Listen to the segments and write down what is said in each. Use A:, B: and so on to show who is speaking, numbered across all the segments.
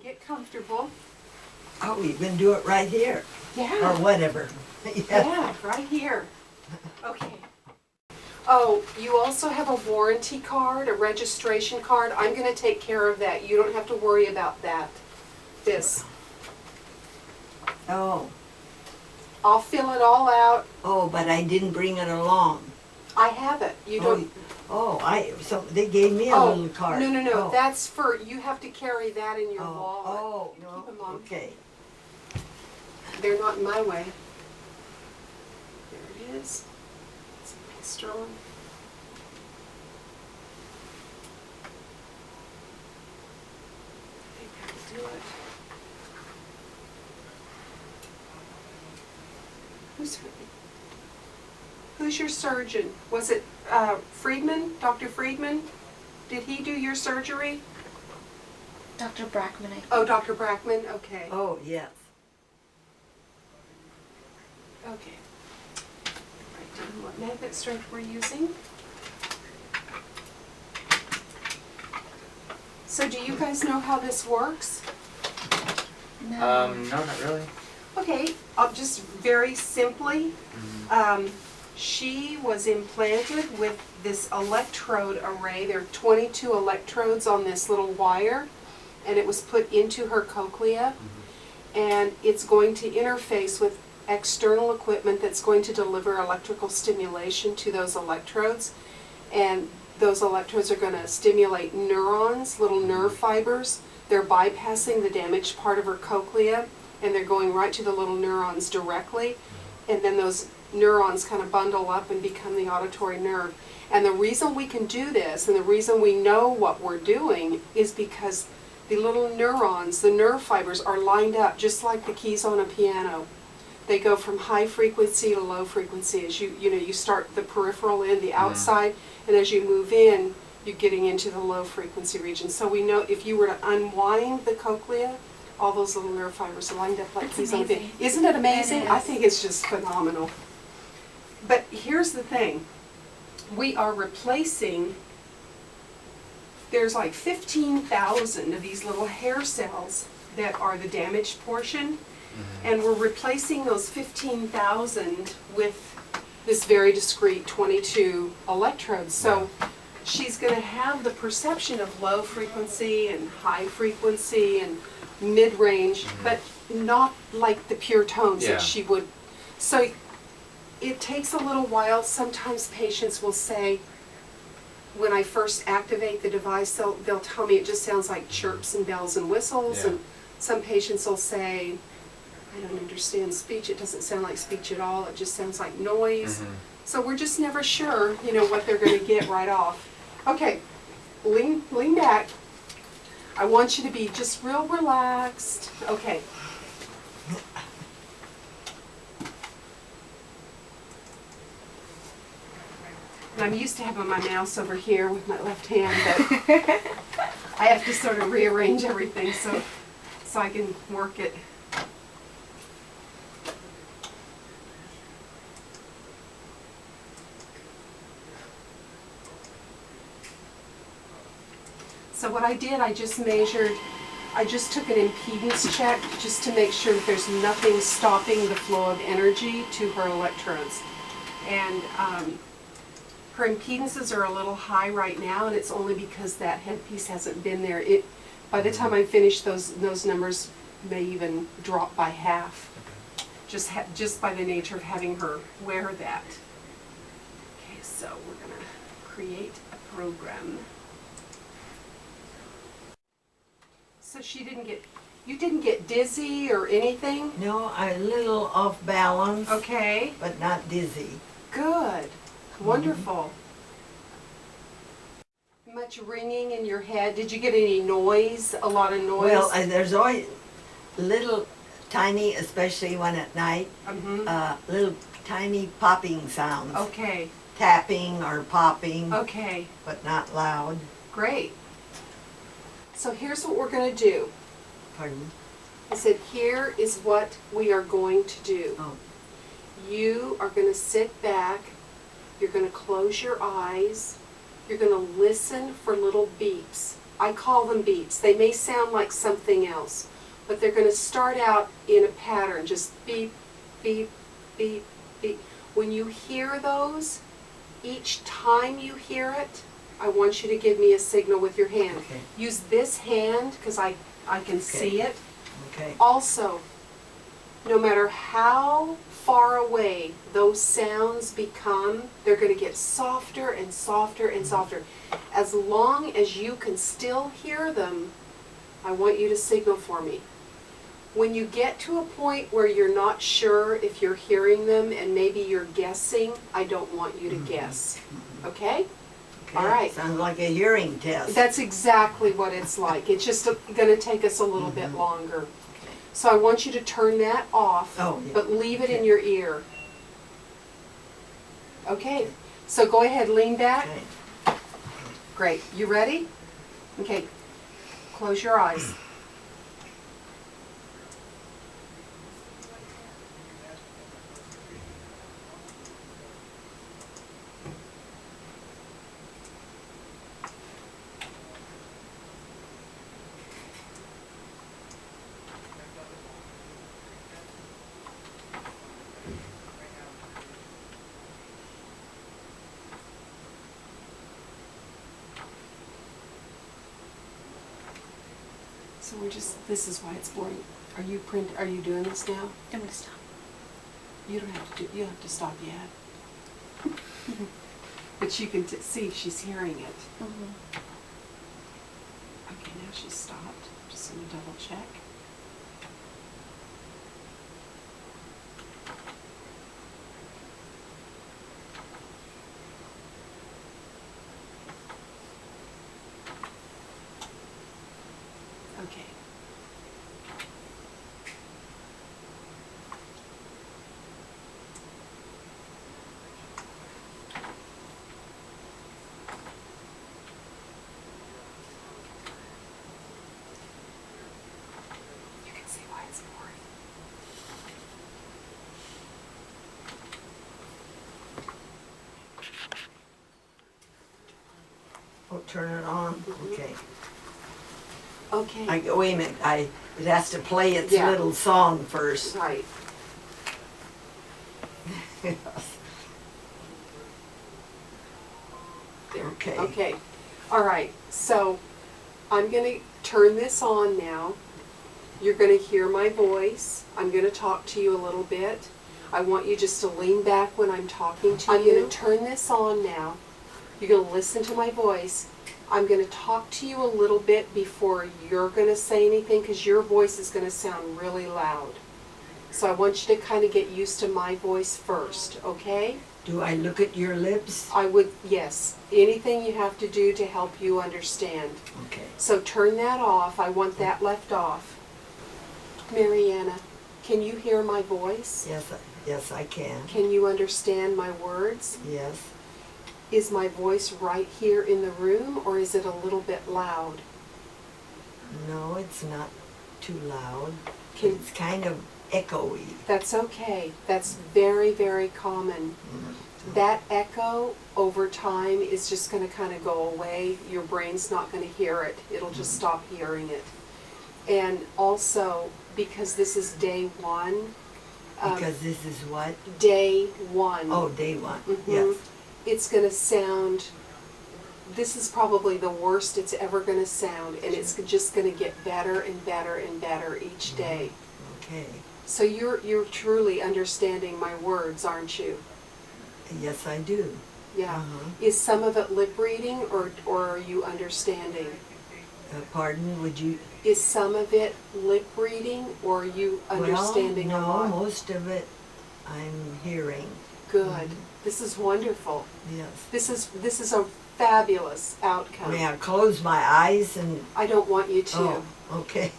A: get comfortable.
B: Oh, you can do it right here.
A: Yeah.
B: Or whatever.
A: Yeah, right here. Okay. Oh, you also have a warranty card, a registration card. I'm going to take care of that. You don't have to worry about that. This.
B: Oh.
A: I'll fill it all out.
B: Oh, but I didn't bring it along.
A: I have it. You don't.
B: So they gave me a little card.
A: No.
B: Oh.
A: That's for, you have to carry that in your wallet.
B: Oh,
A: Keep them on.
B: okay.
A: They're not in my way. There it is. It's extra one. I think that'll do it. Who's your surgeon? Was it Friedman? Dr. Friedman? Did he do your surgery?
C: Dr. Brackman, I think.
A: Oh, Dr. Brackman? Okay.
B: Oh, yes.
A: Okay. Write down what magnet strength we're using. So do you guys know how this works?
C: No.
D: No, not really.
A: Okay, just very simply, she was implanted with this electrode array. There are 22 electrodes on this little wire, and it was put into her cochlea, and it's going to interface with external equipment that's going to deliver electrical stimulation to those electrodes, and those electrodes are going to stimulate neurons, little nerve fibers. They're bypassing the damaged part of her cochlea, and they're going right to the little neurons directly, and then those neurons kind of bundle up and become the auditory nerve. And the reason we can do this, and the reason we know what we're doing, is because the little neurons, the nerve fibers, are lined up just like the keys on a piano. They go from high frequency to low frequency. As you start the peripheral end, the outside, and as you move in, you're getting into the low frequency region. So we know if you were to unwind the cochlea, all those little nerve fibers are lined up like keys on a piano. Isn't it amazing? I think it's just phenomenal. But here's the thing. We are replacing, there's like 15,000 of these little hair cells that are the damaged portion, and we're replacing those 15,000 with this very discrete 22 electrodes. So she's going to have the perception of low frequency and high frequency and mid-range, but not like the pure tones that she would. So it takes a little while. Sometimes patients will say, when I first activate the device, they'll tell me it just sounds like chirps and bells and whistles. And some patients will say, I don't understand speech. It doesn't sound like speech at all. It just sounds like noise. So we're just never sure, what they're going to get right off. Okay, lean back. I want you to be just real relaxed. Okay. And I'm used to having my mouse over here with my left hand, but I have to sort of rearrange everything so I can work it. So what I did, I just took an impedance check just to make sure that there's nothing stopping the flow of energy to her electrodes. And her impedances are a little high right now, and it's only because that headpiece hasn't been there. By the time I finish, those numbers may even drop by half, just by the nature of having her wear that. Okay, so we're going to create a program. So you didn't get dizzy or anything?
B: No, I'm a little off balance.
A: Okay.
B: But not dizzy.
A: Good. Wonderful. Much ringing in your head? Did you get any noise? A lot of noise?
B: Well, there's always little tiny, especially when at night, little tiny popping sounds.
A: Okay.
B: Tapping or popping.
A: Okay.
B: But not loud.
A: Great. So here's what we're going to do.
B: Pardon?
A: I said, here is what we are going to do.
B: Oh.
A: You are going to sit back. You're going to close your eyes. You're going to listen for little beeps. I call them beeps. They may sound like something else, but they're going to start out in a pattern, just beep, beep, beep, beep. When you hear those, each time you hear it, I want you to give me a signal with your hand.
B: Okay.
A: Use this hand because I can see it.
B: Okay.
A: Also, no matter how far away those sounds become, they're going to get softer and softer and softer. As long as you can still hear them, I want you to signal for me. When you get to a point where you're not sure if you're hearing them and maybe you're guessing, I don't want you to guess. Okay?
B: Okay.
A: All right.
B: Sounds like a hearing test.
A: That's exactly what it's like. It's just going to take us a little bit longer. So I want you to turn that off,
B: Oh, yeah.
A: but leave it in
B: Okay.
A: your ear. Okay, so go ahead, lean back.
B: Okay.
A: Great. You ready? Okay, close your eyes. So this is why it's boring. Are you doing this now?
C: I'm gonna stop.
A: You don't have to stop yet. But you can see she's hearing it.
C: Mm-hmm.
A: Okay, now she's stopped. Just gonna double check. Okay. You can see why it's boring.
B: Oh, turn it on. Okay.
A: Okay.
B: Wait a minute. It has to play its
A: Yeah.
B: little song first.
A: Right.
B: Yes.
A: There.
B: Okay.
A: Okay. All right. So I'm going to turn this on now. You're going to hear my voice. I'm going to talk to you a little bit. I want you just to lean back when I'm talking to you. I'm going to turn this on now. You're going to listen to my voice. I'm going to talk to you a little bit before you're going to say anything because your voice is going to sound really loud. So I want you to kind of get used to my voice first, okay?
B: Do I look at your lips?
A: I would, yes. Anything you have to do to help you understand.
B: Okay.
A: So turn that off. I want that left off. Mariana, can you hear my voice?
B: Yes, I can.
A: Can you understand my words?
B: Yes.
A: Is my voice right here in the room or is it a little bit loud?
B: No, it's not too loud.
A: Can-
B: It's kind of echoey.
A: That's okay. That's very, very common. That echo over time is just going to kind of go away. Your brain's not going to hear it. It'll just stop hearing it. And also, because this is day one.
B: Because this is what?
A: Day one.
B: Oh, day one.
A: Mhm.
B: Yes.
A: It's going to sound, this is probably the worst it's ever going to sound, and it's just going to get better and better and better each day.
B: Okay.
A: So you're truly understanding my words, aren't you?
B: Yes, I do.
A: Yeah.
B: Uh-huh.
A: Is some of it lip reading or are you understanding?
B: Pardon, would you?
A: Is some of it lip reading or are you understanding
B: well,
A: a
B: no,
A: lot?
B: most of it I'm hearing.
A: Good. This is wonderful.
B: Yes.
A: This is a fabulous outcome.
B: May I close my eyes and?
A: I don't want you to.
B: Oh, okay.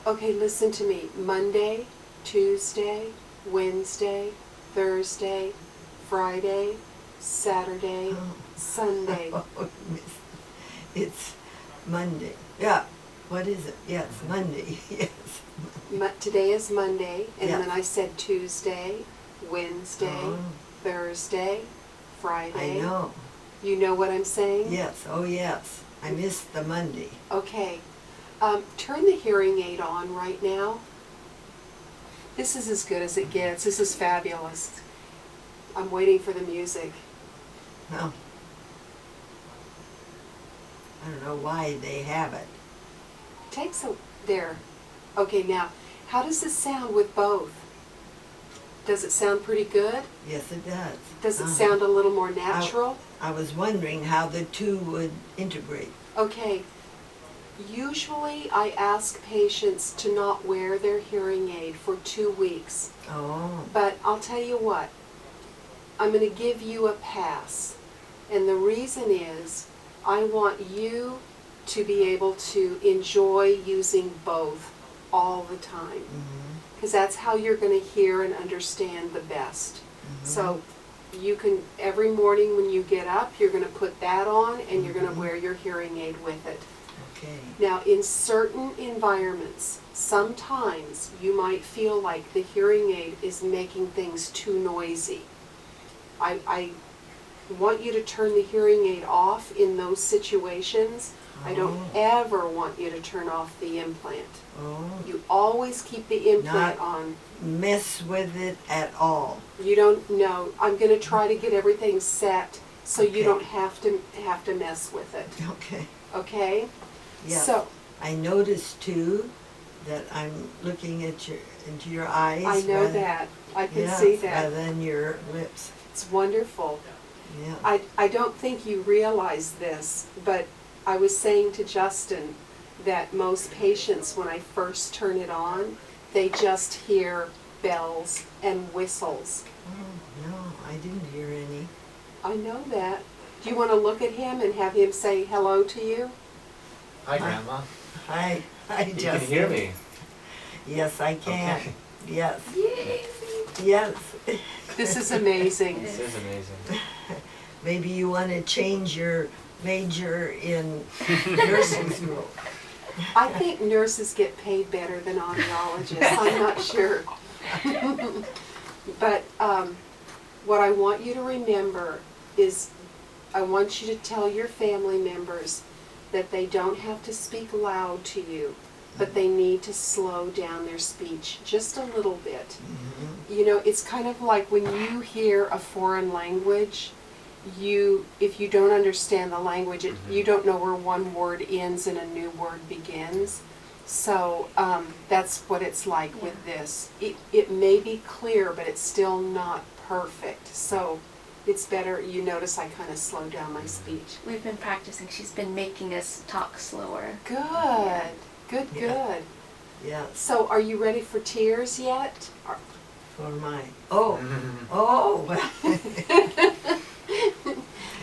A: Okay, listen to me. Monday, Tuesday, Wednesday, Thursday, Friday, Saturday,
B: Oh.
A: Sunday.
B: Oh, it's Monday. Yeah. What is it? Yes, Monday. Yes.
A: Today is Monday, and
B: Yeah.
A: then I said Tuesday, Wednesday,
B: Oh.
A: Thursday,
B: I
A: Friday.
B: know.
A: You know what I'm saying?
B: Yes. Oh, yes. I missed the Monday.
A: Okay. Turn the hearing aid on right now. This is as good as it gets. This is fabulous. I'm waiting for the music.
B: No. I don't know why they have it.
A: Takes a, there. Okay, now, how does it sound with both? Does it sound pretty good?
B: Yes, it does.
A: Does it sound a little more
B: Oh.
A: natural?
B: I was wondering how the two would integrate.
A: Okay. Usually I ask patients to not wear their hearing aid for 2 weeks.
B: Oh.
A: But I'll tell you what, I'm going to give you a pass. And the reason is, I want you to be able to enjoy using both all the time. Because that's how you're going to hear and understand the best. So you can, every morning when you get up, you're going to put that on and you're going to wear your hearing aid with it.
B: Okay.
A: Now, in certain environments, sometimes you might feel like the hearing aid is making things too noisy. I want you to turn the hearing aid off in those situations. I don't ever want you to turn off the implant.
B: Oh.
A: You always keep the implant
B: Not
A: on.
B: mess with it at all.
A: You don't know. I'm going to try to get everything set so
B: Okay.
A: you don't have to mess with it.
B: Okay.
A: Okay?
B: Yes.
A: So,
B: I noticed too that I'm looking at into your eyes.
A: I know
B: rather-
A: that. I can
B: yes,
A: see that.
B: rather than your lips.
A: It's wonderful.
B: Yeah.
A: I don't think you realize this, but I was saying to Justin that most patients, when I first turn it on, they just hear bells and whistles.
B: Oh, no, I didn't hear any.
A: I know that. Do you want to look at him and have him say hello to you?
C: Hi, Grandma.
B: Hi,
C: You can hear me.
B: Yes, I can.
C: Okay.
B: Yes. Yes.
A: This is amazing.
C: This is amazing.
B: Maybe you want to change your major in nursing school.
A: I think nurses get paid better than audiologists. I'm not sure. But what I want you to remember is I want you to tell your family members that they don't have to speak loud to you, but they need to slow down their speech just a little bit. You know, it's kind of like when you hear a foreign language, if you don't understand the language, you don't know where one word ends and a new word begins. So that's what it's like with this. It may be clear, but it's still not perfect. So it's better, you notice I kind of slow down my speech.
C: We've been practicing. She's been making us talk slower.
A: Good, good,
B: Yeah.
A: good.
B: Yes,
A: So are you ready for tears yet?
B: for my, oh, well.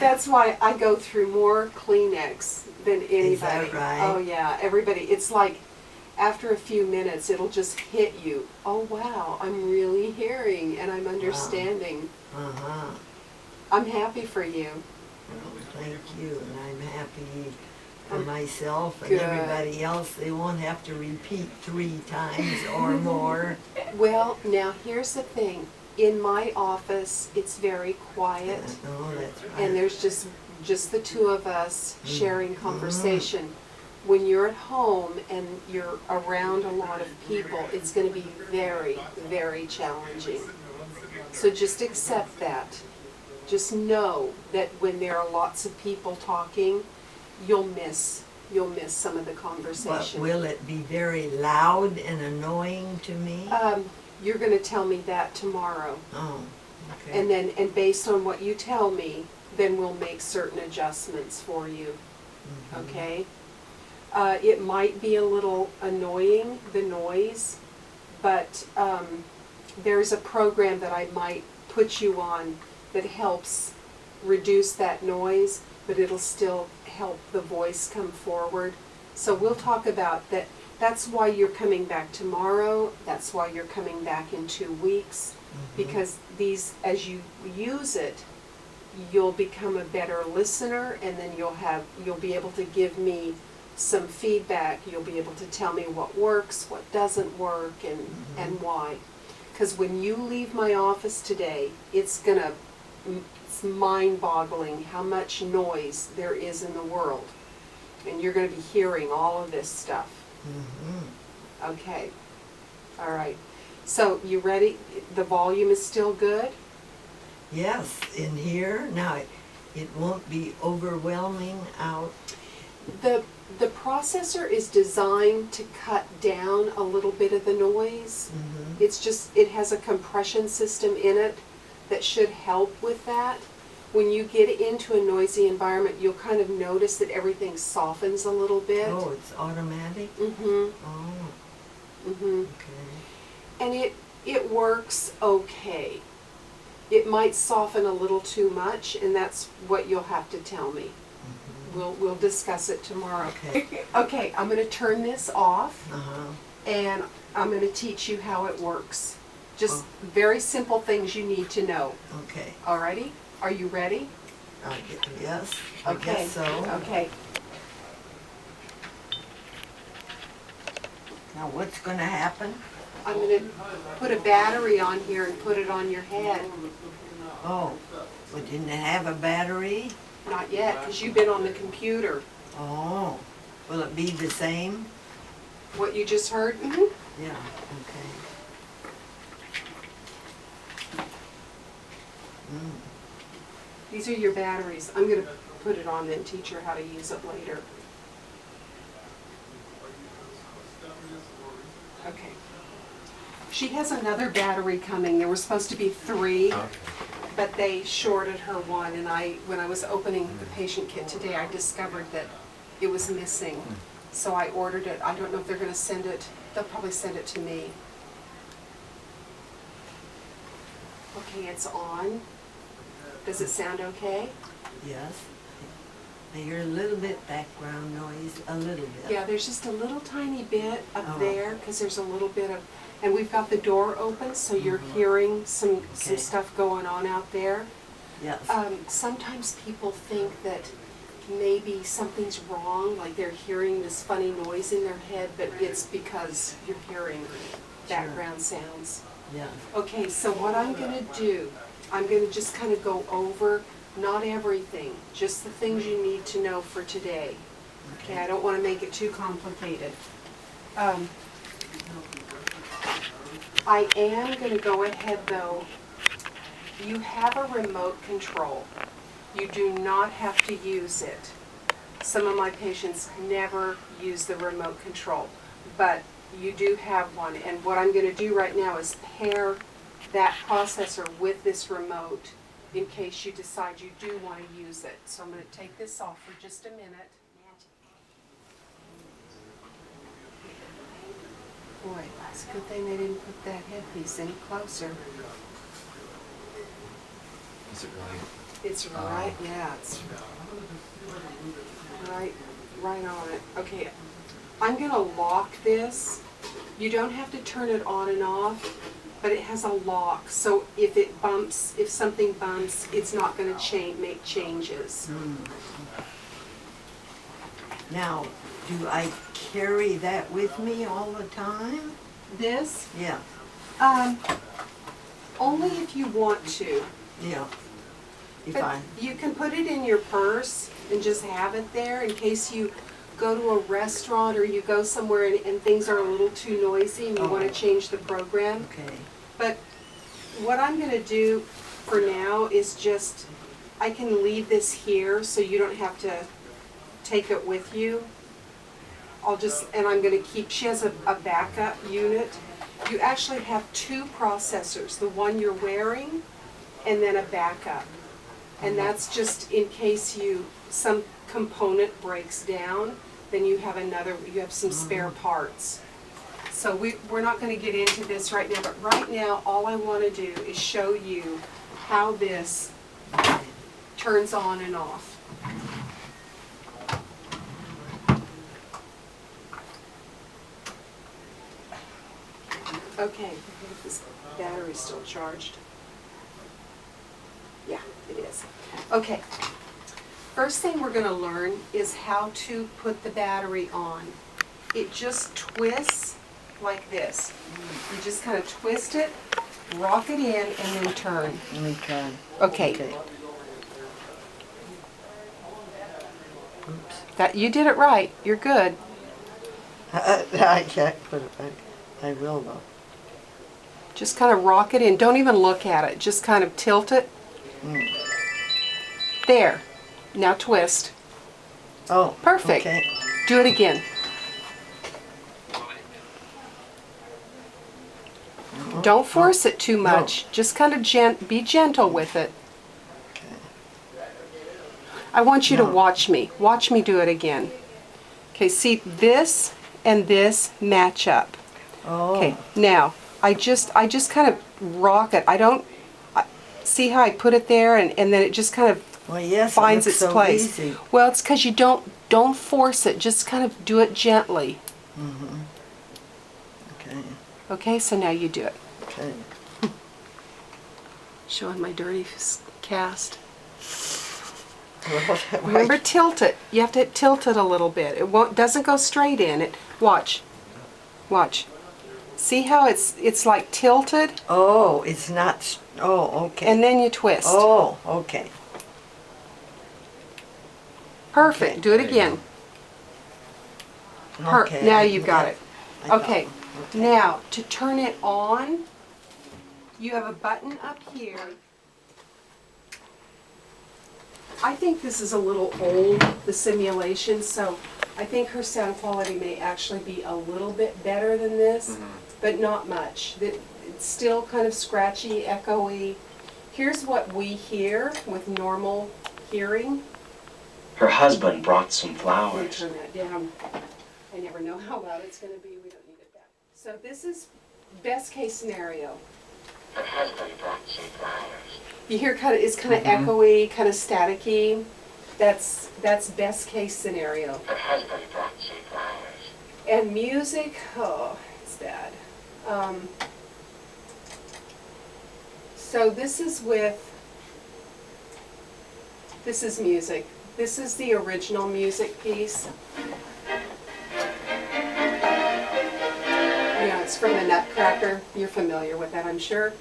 A: That's why I go through more Kleenex than anybody.
B: Is that right?
A: Oh yeah, everybody. It's like after a few minutes, it'll just hit you. Oh wow, I'm really hearing and I'm understanding.
B: Uh-huh.
A: I'm happy for you.
B: Well, thank you, and I'm happy for myself and
A: Good.
B: everybody else. They won't have to repeat 3 times or more.
A: Well, now here's the thing. In my office, it's very quiet,
B: Oh, that's right.
A: and there's just the two of us sharing conversation. When you're at home and you're around a lot of people, it's going to be very, very challenging. So just accept that. Just know that when there are lots of people talking, you'll miss some of the
B: But
A: conversation.
B: will it be very loud and annoying to me?
A: You're going to tell me that tomorrow.
B: Oh, okay.
A: And based on what you tell me, then we'll make certain adjustments for you. Okay? It might be a little annoying, the noise, but there's a program that I might put you on that helps reduce that noise, but it'll still help the voice come forward. So we'll talk about that. That's why you're coming back tomorrow. That's why you're coming back in 2 weeks. Because these, as you use it, you'll become a better listener, and then you'll be able to give me some feedback. You'll be able to tell me what works, what doesn't work, and why. Because when you leave my office today, it's mind-boggling how much noise there is in the world. And you're going to be hearing all of this stuff.
B: Mm-hmm.
A: Okay. All right. So you ready? The volume is still good?
B: Yes, in here. Now, it won't be overwhelming out.
A: The processor is designed to cut down a little bit of the noise.
B: Mm-hmm.
A: It's just, it has a compression system in it that should help with that. When you get into a noisy environment, you'll kind of notice that everything softens a little bit.
B: Oh, it's automatic?
A: Mm-hmm.
B: Oh,
A: Mm-hmm.
B: okay.
A: And it works okay. It might soften a little too much, and that's what you'll have to tell me. We'll discuss it tomorrow.
B: Okay.
A: Okay, I'm going to turn this off,
B: Uh-huh.
A: and I'm going to teach you how it works. Just
B: Oh.
A: very simple things you need to know.
B: Okay.
A: Alrighty? Are you ready?
B: Yes, I
A: Okay.
B: guess so.
A: Okay.
B: Now, what's going to happen?
A: I'm going to put a battery on here and put it on your head.
B: Oh, well, didn't it have a battery?
A: Not yet, because you've been on the computer.
B: Oh, will it be the same?
A: What you just heard? Mm-hmm.
B: Yeah, okay. Mm.
A: These are your batteries. I'm going to put it on, then teach her how to use it later. Okay. She has another battery coming. There were supposed to be 3, but they shorted her one. And when I was opening the patient kit today, I discovered that it was missing. So I ordered it. I don't know if they're going to send it. They'll probably send it to me. Okay, it's on. Does it sound okay?
B: Yes. I hear a little bit background noise, a little bit.
A: Yeah, there's just a little tiny bit up
B: Oh.
A: there because there's a little bit of, and we've got the door open, so you're hearing some
B: Okay.
A: stuff going on out there.
B: Yes.
A: Sometimes people think that maybe something's wrong, like they're hearing this funny noise in their head, but it's because you're hearing background sounds.
B: Yeah.
A: Okay, so what I'm going to do, I'm going to just kind of go over, not everything, just the things you need to know for today. Okay, I don't want to make it too complicated. I am going to go ahead though. You have a remote control. You do not have to use it. Some of my patients never use the remote control, but you do have one. And what I'm going to do right now is pair that processor with this remote in case you decide you do want to use it. So I'm going to take this off for just a minute. Boy, it's a good thing they didn't put that headpiece any closer.
D: Is it really?
A: It's right, yeah, it's right on it. Okay, I'm gonna lock this. You don't have to turn it on and off, but it has a lock, so if it bumps, if something bumps, it's not gonna make changes.
B: Now, do I carry that with me all the time?
A: This,
B: Yeah.
A: only if you want to.
B: Yeah. If
A: But
B: I,
A: you can put it in your purse and just have it there in case you go to a restaurant or you go somewhere and things are a little too noisy and you want
B: Oh.
A: to change the program.
B: okay.
A: But what I'm going to do for now is just, I can leave this here so you don't have to take it with you. And I'm going to keep, she has a backup unit. You actually have 2 processors, the one you're wearing and then a backup. And that's just in case some component breaks down, then you have some spare parts. So we're not going to get into this right now, but right now all I want to do is show you how this turns on and off. Okay, if this battery's still charged. Yeah, it is. Okay, first thing we're going to learn is how to put the battery on. It just twists like this. You just kind of twist it, rock it in, and then turn.
B: Let me try.
A: Okay.
B: Oops.
A: That you did it right. You're good.
B: I can't put it back. I will though.
A: Just kind of rock it in. Don't even look at it. Just kind of tilt it.
B: Mm.
A: There. Now twist.
B: Oh.
A: Perfect.
B: Okay.
A: Do it again. Don't force it too much. Just kind of be gentle with it.
B: Okay.
A: I want you to
B: No.
A: watch me. Watch me do it again. Okay, see, this and this match up.
B: Oh.
A: Okay, now I just kind of rock it. See how I put it there, and then it just kind of
B: Well, yes.
A: finds
B: it
A: its
B: looks so
A: place.
B: Easy.
A: Well, it's because you don't force it. Just kind of do it gently.
B: Mm-hmm. Okay.
A: Okay, so now you do it.
B: Okay.
A: Showing my dirty cast.
B: Well,
A: Remember, tilt it. You have to tilt it a little bit. It doesn't go straight in. Watch. See how it's like tilted,
B: Oh, it's not. Oh, okay.
A: and then you twist.
B: Oh, okay.
A: Perfect.
B: okay.
A: Do it again.
B: Okay.
A: Now you got it.
B: I got
A: Okay.
B: one.
A: Now to turn it on, you have a button up here. I think this is a little old, the simulation, so I think her sound quality may actually be a little bit better than this, but not much. It's still kind of scratchy, echoey. Here's what we hear with normal hearing.
D: Her husband brought some
A: Let me
D: flowers.
A: turn that down. I never know how loud it's going to be. We don't need it that. So this is best case scenario.
D: Her husband brought some flowers.
A: You hear it's kind of echoey, kind of staticky. That's best case scenario.
D: Her husband brought some flowers.
A: And music, oh, it's bad. So this is music. This is the original music piece. It's from the Nutcracker. You're familiar with that, I'm sure.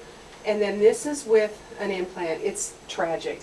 A: And then this is with an implant. It's tragic.